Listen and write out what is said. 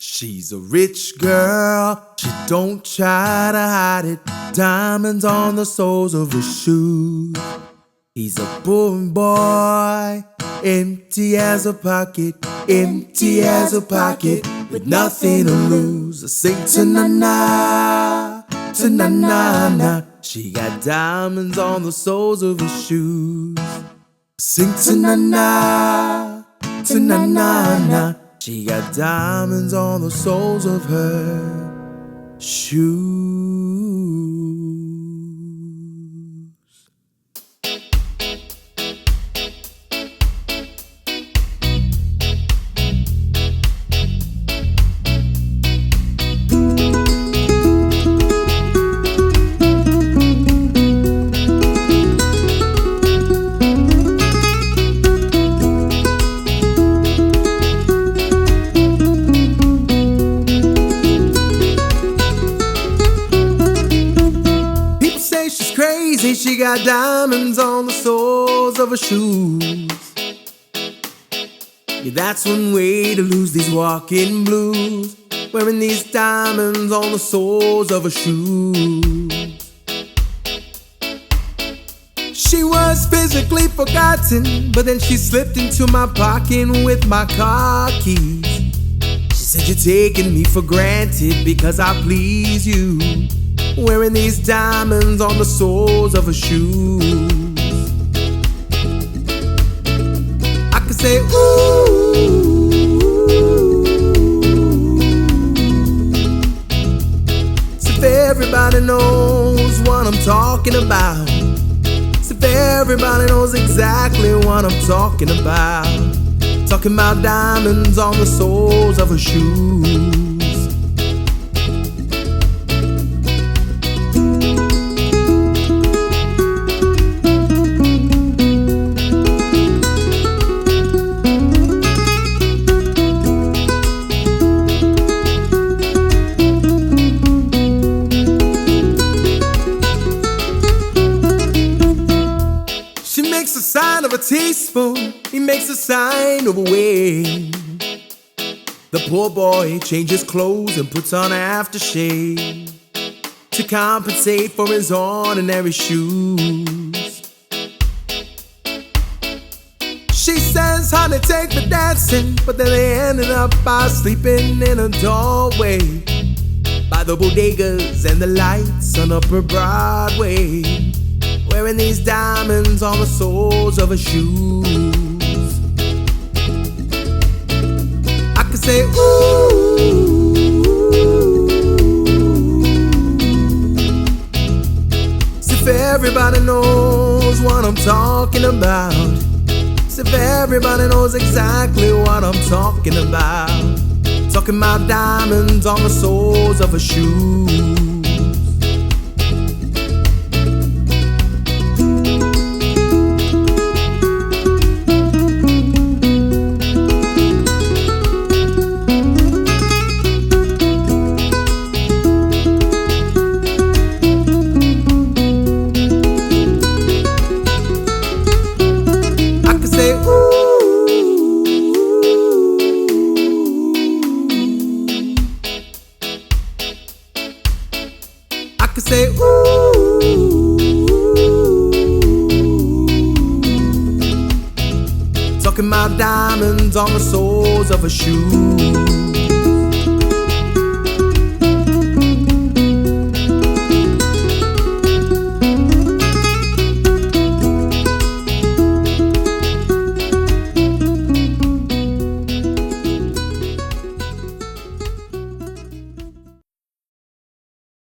She's a rich girl, she don't try to hide it. Diamonds on the soles of her shoes. He's a poor boy, empty as a pocket, empty as a pocket, with nothing to lose. I sing ta-na-na, ta-na-na-na. She got diamonds on the soles of her shoes. I sing ta-na-na, ta-na-na-na. She got diamonds on the soles of her shoes. She got diamonds on the soles of her shoes. Yeah, that's one way to lose these walking blues, wearing these diamonds on the soles of her shoes. She was physically forgotten, but then she slipped into my pocket with my car keys. She said, "You're taking me for granted because I please you," wearing these diamonds on the soles of her shoes. I could say, ooh, so if everybody knows what I'm talking about, so if everybody knows exactly what I'm talking about diamonds on the soles of her shoes. Makes a sign of a teaspoon, he makes a sign of a wave. The poor boy changes clothes and puts on aftershave to compensate for his ordinary shoes. She says, "Honey, take me dancing," but then they ended up by sleeping in a doorway by the bodegas and the lights on Upper Broadway, wearing these diamonds on the soles of her shoes. I could say, ooh, so if everybody knows what I'm talking about, so if everybody knows exactly what I'm talking about diamonds on the soles of her shoes. I could say, ooh, talking about diamonds on the soles of her shoes.